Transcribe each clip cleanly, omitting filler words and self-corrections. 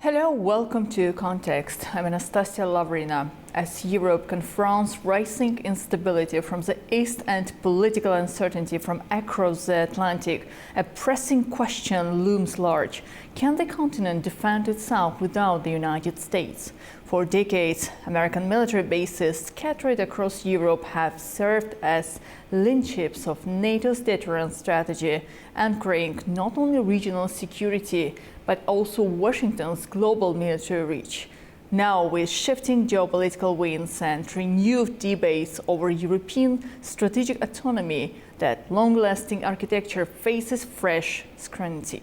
Hello, welcome to Context. I'm Anastasia Lavrina. As Europe confronts rising instability from the East and political uncertainty from across the Atlantic, a pressing question looms large. Can the continent defend itself without the United States? For decades, American military bases scattered across Europe have served as linchpins of NATO's deterrence strategy, anchoring not only regional security, but also Washington's global military reach. Now, with shifting geopolitical winds and renewed debates over European strategic autonomy, that long-lasting architecture faces fresh scrutiny.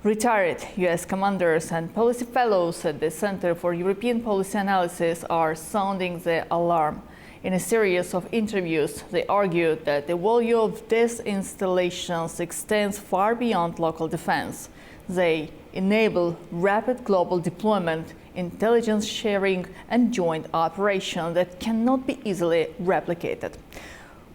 Retired US commanders and policy fellows at the Center for European Policy Analysis are sounding the alarm. In a series of interviews, they argued that the value of these installations extends far beyond local defense. They enable rapid global deployment, intelligence sharing, and joint operation that cannot be easily replicated.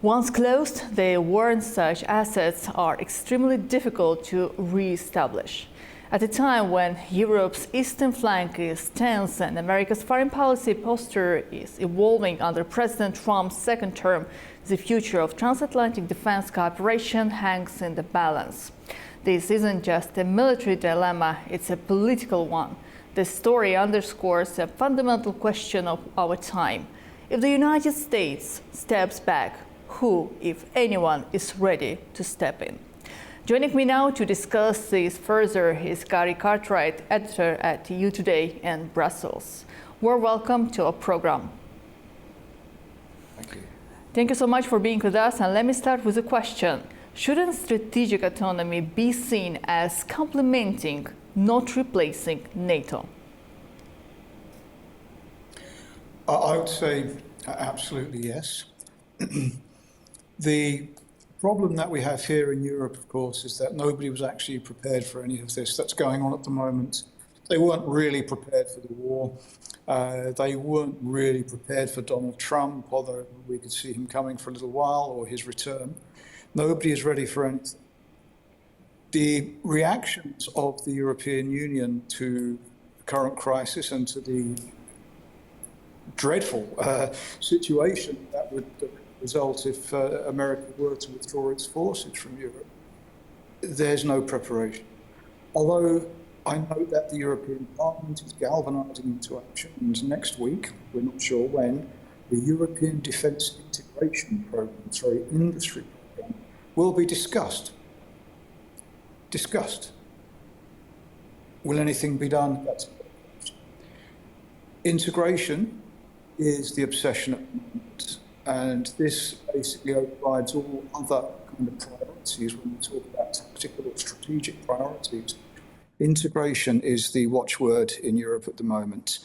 Once closed, they warn such assets are extremely difficult to re-establish. At a time when Europe's eastern flank is tense and America's foreign policy posture is evolving under President Trump's second term, the future of transatlantic defense cooperation hangs in the balance. This isn't just a military dilemma, it's a political one. This story underscores a fundamental question of our time. If the United States steps back, who, if anyone, is ready to step in? Joining me now to discuss this further is Gary Cartwright, editor at EU Today in Brussels. Warm welcome to our program. Thank you. Thank you so much for being with us, and let me start with a question. Shouldn't strategic autonomy be seen as complementing, not replacing NATO? I would say absolutely yes. The problem that we have here in Europe, of course, is that nobody was actually prepared for any of this that's going on at the moment. They weren't really prepared for the war. They weren't really prepared for Donald Trump, although we could see him coming for a little while, or his return. Nobody is ready for anything. The reactions of the European Union to the current crisis and to the dreadful situation that would result if America were to withdraw its forces from Europe, there's no preparation. Although I know that the European Parliament is galvanizing into action, and next week, we're not sure when, the European Defence Integration Programme, industry programme, will be discussed. Will anything be done? That's a question. Integration is the obsession at the moment, and this basically overrides all other kind of priorities when we talk about tactical or strategic priorities. Integration is the watchword in Europe at the moment.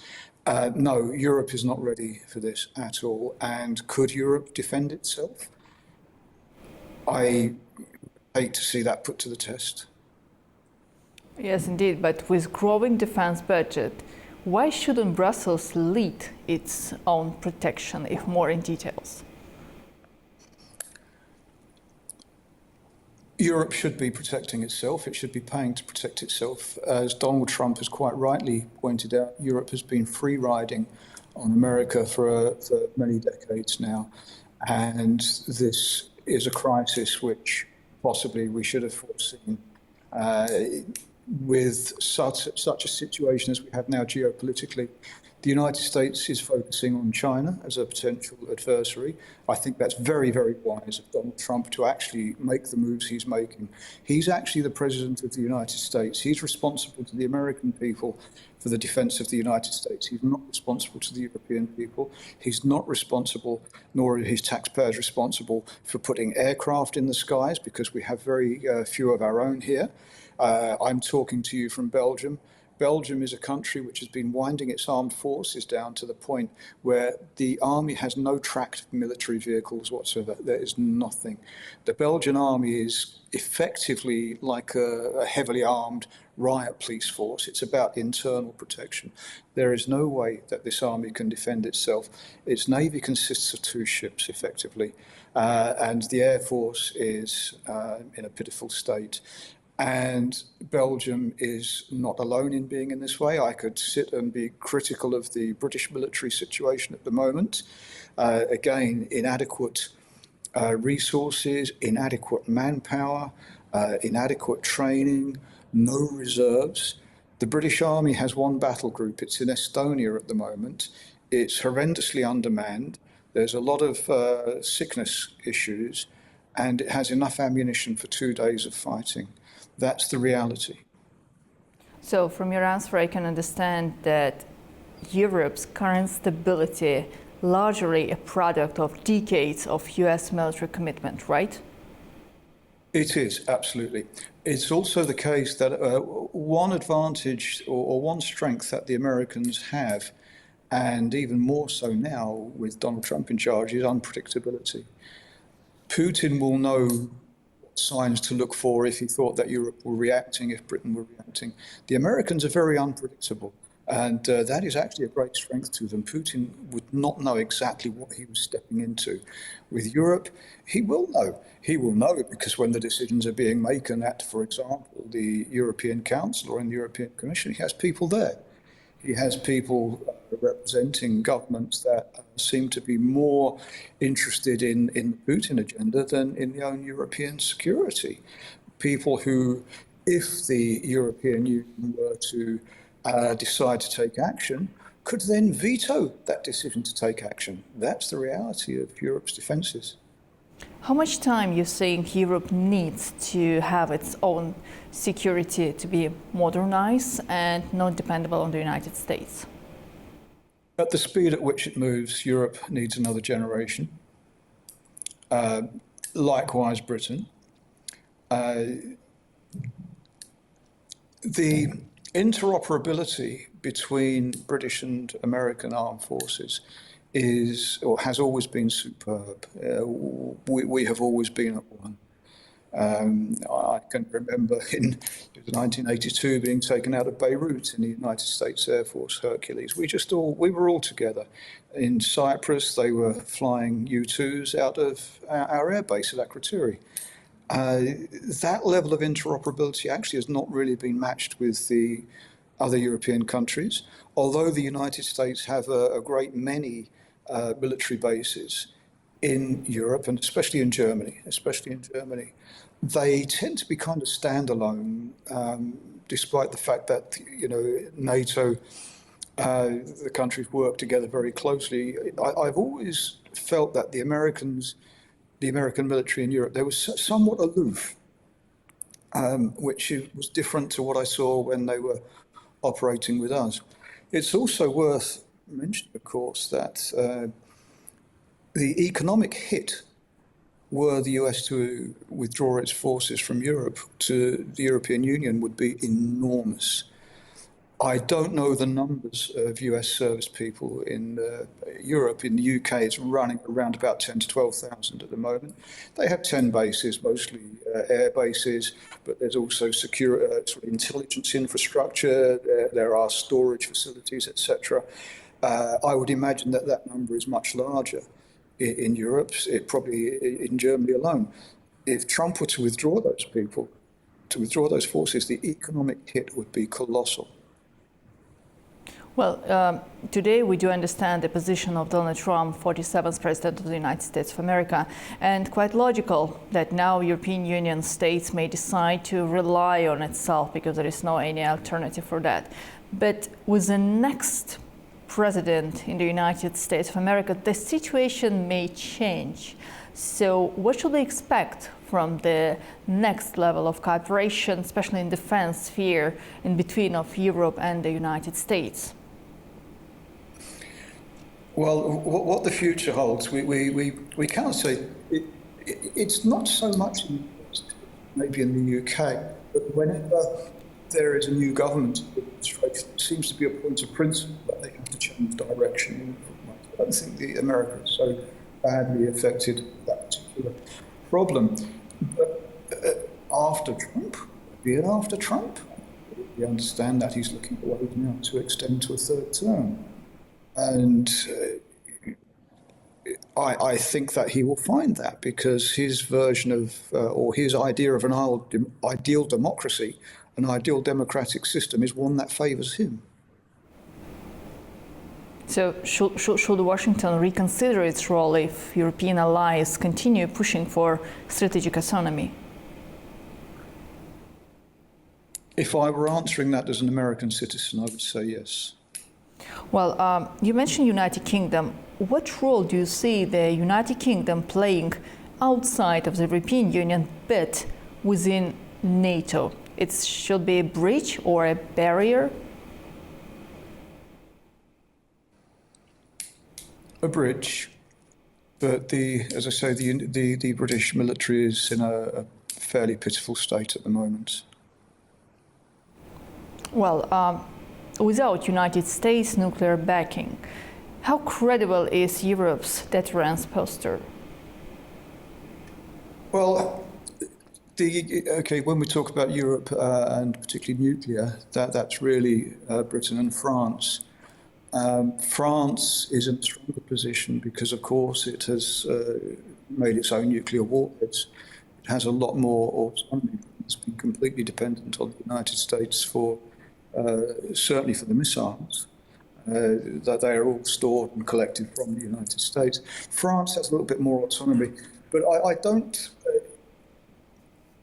No, Europe is not ready for this at all. And could Europe defend itself? I hate to see that put to the test. Yes, indeed. But with growing defense budget, why shouldn't Brussels lead its own protection, if more in details? Europe should be protecting itself. It should be paying to protect itself. As Donald Trump has quite rightly pointed out, Europe has been free riding on America for many decades now. And this is a crisis which possibly we should have foreseen. With such a situation as we have now geopolitically, the United States is focusing on China as a potential adversary. I think that's very, very wise of Donald Trump to actually make the moves he's making. He's actually the president of the United States. He's responsible to the American people for the defense of the United States. He's not responsible to the European people. He's not responsible, nor are his taxpayers responsible, for putting aircraft in the skies, because we have very few of our own here. I'm talking to you from Belgium. Belgium is a country which has been winding its armed forces down to the point where the army has no tracked military vehicles whatsoever. There is nothing. The Belgian army is effectively like a heavily armed riot police force. It's about internal protection. There is no way that this army can defend itself. Its navy consists of 2 ships, effectively, and the air force is in a pitiful state. And Belgium is not alone in being in this way. I could sit and be critical of the British military situation at the moment. Again, inadequate resources, inadequate manpower, inadequate training, no reserves. The British Army has one battle group. It's in Estonia at the moment. It's horrendously undermanned. There's a lot of sickness issues, and it has enough ammunition for 2 days of fighting. That's the reality. So from your answer, I can understand that Europe's current stability largely a product of decades of US military commitment, right? It is, absolutely. It's also the case that one advantage or one strength that the Americans have, and even more so now with Donald Trump in charge, is unpredictability. Putin will know signs to look for if he thought that Europe were reacting, if Britain were reacting. The Americans are very unpredictable, and that is actually a great strength to them. Putin would not know exactly what he was stepping into. With Europe, he will know. He will know it because when the decisions are being made at, for example, the European Council or in the European Commission, he has people there. He has people representing governments that seem to be more interested in the Putin agenda than in their own European security. People who, if the European Union were to decide to take action, could then veto that decision to take action. That's the reality of Europe's defences. How much time you think Europe needs to have its own security to be modernized and not dependable on the United States? At the speed at which it moves, Europe needs another generation. Likewise, Britain. The interoperability between British and American armed forces is or has always been superb. We have always been at one. I can remember in 1982 being taken out of Beirut in the United States Air Force Hercules. We were all together. In Cyprus, they were flying U-2s out of our air base at Akrotiri. That level of interoperability actually has not really been matched with the other European countries, although the United States have a great many military bases in Europe and especially in Germany. They tend to be kind of standalone, despite the fact that NATO, the countries work together very closely. I've always felt that the American military in Europe, they were somewhat aloof, which was different to what I saw when they were operating with us. It's also worth mentioning, of course, that the economic hit were the US to withdraw its forces from Europe to the European Union would be enormous. I don't know the numbers of US service people in Europe. In the UK, it's running around about 10 to 12,000 at the moment. They have 10 bases, mostly air bases, but there's also secure sort of intelligence infrastructure. There are storage facilities, etc. I would imagine that number is much larger in Europe, probably in Germany alone. If Trump were to withdraw those people, to withdraw those forces, the economic hit would be colossal. Well, today we do understand the position of Donald Trump, 47th President of the United States of America, and quite logical that now European Union states may decide to rely on itself because there is no any alternative for that. But with the next president in the United States of America, the situation may change. So what should we expect from the next level of cooperation, especially in defense sphere, in between of Europe and the United States? Well, what the future holds, we cannot say. It's not so much maybe in the UK, but whenever there is a new government administration, it seems to be a point of principle that they have to change direction. I don't think the America is so badly affected by that particular problem. But after Trump, we understand that he's looking at ways now to extend to a third term. And I think that he will find that because his version of, or his idea of an ideal democracy, an ideal democratic system, is one that favours him. So should Washington reconsider its role if European allies continue pushing for strategic autonomy? If I were answering that as an American citizen, I would say yes. Well, you mentioned United Kingdom. What role do you see the United Kingdom playing outside of the European Union but within NATO? It should be a bridge or a barrier? A bridge, but as I say, the British military is in a fairly pitiful state at the moment. Well, without United States nuclear backing, how credible is Europe's deterrence posture? Well, when we talk about Europe and particularly nuclear, that's really Britain and France. France is in a stronger position because, of course, it has made its own nuclear warheads. It has a lot more autonomy. It's been completely dependent on the United States for certainly for the missiles. That they are all stored and collected from the United States. France has a little bit more autonomy, but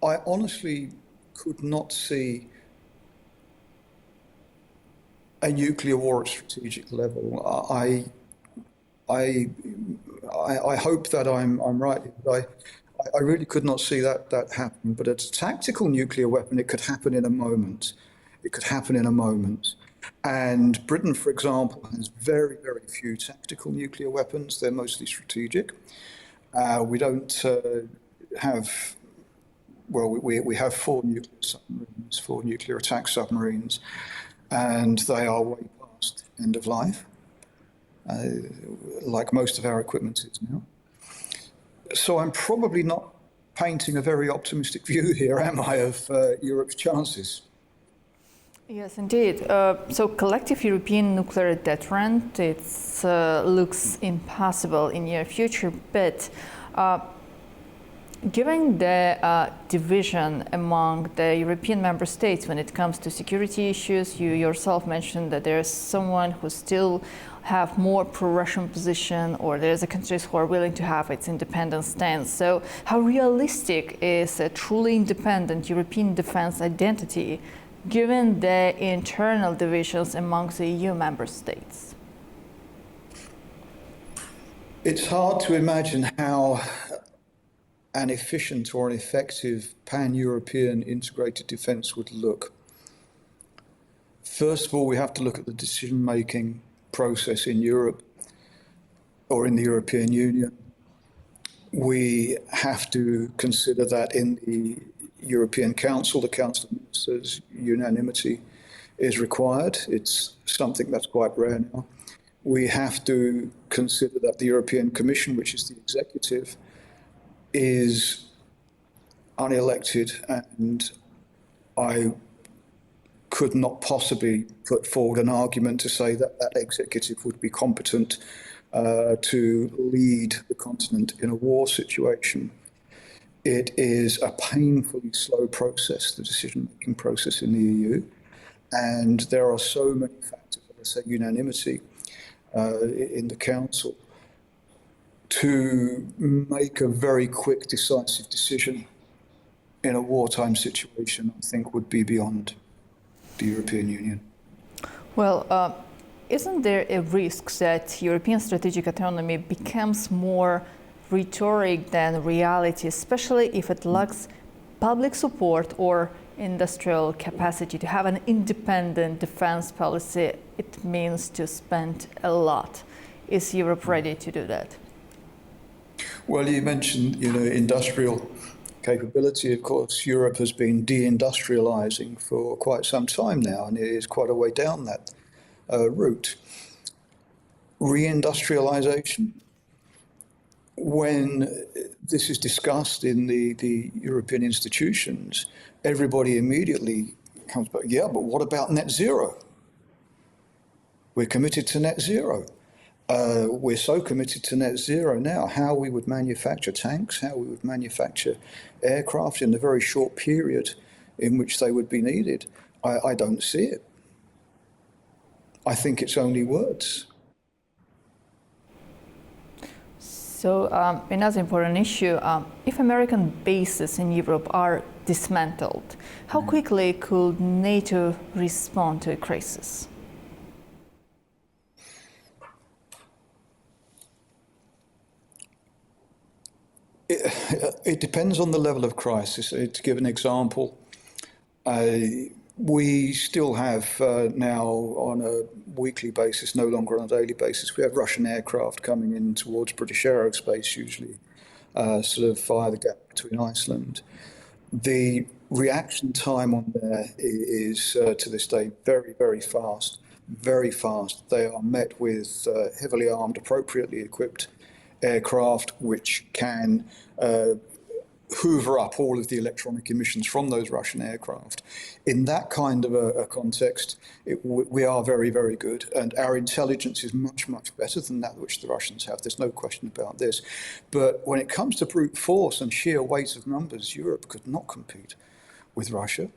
I honestly could not see a nuclear war at strategic level. I hope that I'm right, but I really could not see that happen. But as a tactical nuclear weapon, it could happen in a moment. It could happen in a moment. And Britain, for example, has very, very few tactical nuclear weapons. They're mostly strategic. We don't have, well, we have 4 nuclear submarines, 4 nuclear attack submarines, and they are way past end of life, like most of our equipment is now. So I'm probably not painting a very optimistic view here, am I, of Europe's chances? Yes, indeed. So collective European nuclear deterrent, it looks impossible in near future, but given the division among the European member states when it comes to security issues, you yourself mentioned that there's someone who still have more pro-Russian position, or there's a countries who are willing to have its independent stance. So how realistic is a truly independent European defense identity given the internal divisions amongst the EU member states? It's hard to imagine how an efficient or an effective pan-European integrated defence would look. First of all, we have to look at the decision-making process in Europe or in the European Union. We have to consider that in the European Council, the Council of Ministers, unanimity is required. It's something that's quite rare now. We have to consider that the European Commission, which is the executive, is unelected, and I could not possibly put forward an argument to say that that executive would be competent to lead the continent in a war situation. It is a painfully slow process, the decision-making process in the EU, and there are so many factors, as I say, unanimity in the Council, to make a very quick, decisive decision in a wartime situation, I think would be beyond the European Union. Well, isn't there a risk that European strategic autonomy becomes more rhetoric than reality, especially if it lacks public support or industrial capacity? To have an independent defense policy, it means to spend a lot. Is Europe ready to do that? Well, you mentioned, industrial capability. Of course, Europe has been deindustrializing for quite some time now, and it is quite a way down that route. Reindustrialization, when this is discussed in the European institutions, everybody immediately comes back, yeah, but what about net zero? We're committed to net zero. We're so committed to net zero now. How we would manufacture tanks, how we would manufacture aircraft in the very short period in which they would be needed, I don't see it. I think it's only words. So another important issue, if American bases in Europe are dismantled, how quickly could NATO respond to a crisis? It depends on the level of crisis. To give an example, we still have now on a weekly basis, no longer on a daily basis, we have Russian aircraft coming in towards British aerospace, usually sort of via the gap between Iceland. The reaction time on there is to this day very, very fast, very fast. They are met with heavily armed, appropriately equipped aircraft which can hoover up all of the electronic emissions from those Russian aircraft. In that kind of a context, we are very, very good, and our intelligence is much, much better than that which the Russians have. There's no question about this. But when it comes to brute force and sheer weight of numbers, Europe could not compete with Russia.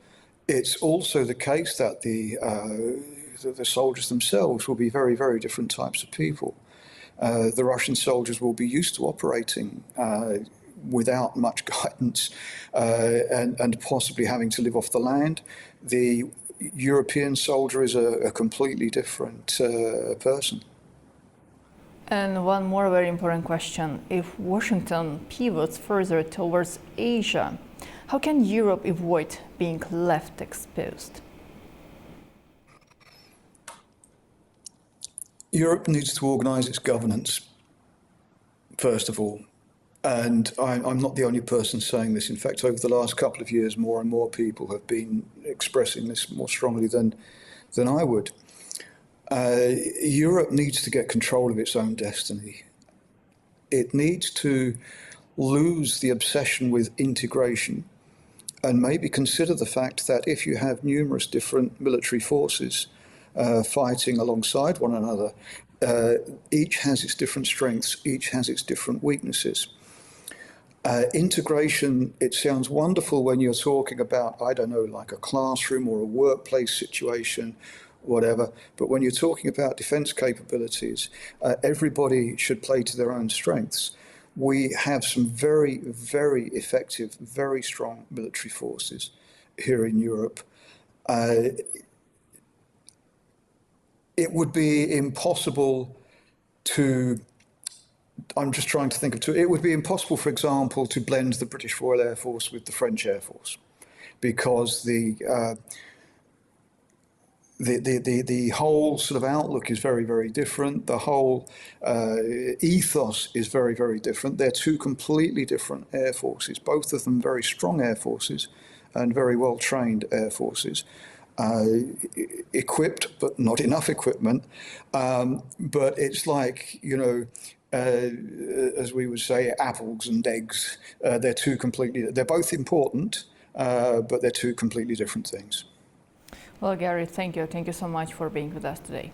It's also the case that the soldiers themselves will be very, very different types of people. The Russian soldiers will be used to operating without much guidance and possibly having to live off the land. The European soldier is a completely different person. And one more very important question. If Washington pivots further towards Asia, how can Europe avoid being left exposed? Europe needs to organise its governance, first of all. And I'm not the only person saying this. In fact, over the last couple of years, more and more people have been expressing this more strongly than I would. Europe needs to get control of its own destiny. It needs to lose the obsession with integration and maybe consider the fact that if you have numerous different military forces fighting alongside one another, each has its different strengths, each has its different weaknesses. Integration, it sounds wonderful when you're talking about, I don't know, like a classroom or a workplace situation, whatever. But when you're talking about defense capabilities, everybody should play to their own strengths. We have some very, very effective, very strong military forces here in Europe. It would be impossible to, I'm just trying to think of two, it would be impossible, for example, to blend the British Royal Air Force with the French Air Force, because the whole sort of outlook is very, very different. The whole ethos is very, very different. They're two completely different air forces, both of them very strong air forces and very well-trained air forces. Equipped, but not enough equipment. But it's like, you know, as we would say, apples and eggs. They're both important, but they're two completely different things. Well, Gary, thank you. Thank you so much for being with us today.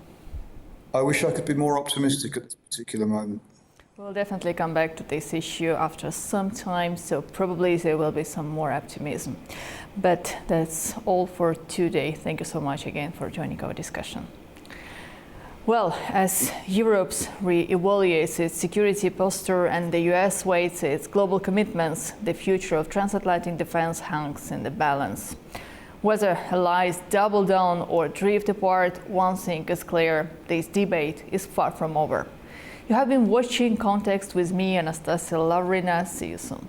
I wish I could be more optimistic at this particular moment. We'll definitely come back to this issue after some time, so probably there will be some more optimism. But that's all for today. Thank you so much again for joining our discussion. Well, as Europe re-evaluates its security posture and the US weighs its global commitments, the future of transatlantic defense hangs in the balance. Whether allies double down or drift apart, one thing is clear: this debate is far from over. You have been watching Context with me, Anastasia Lavrina. See you soon.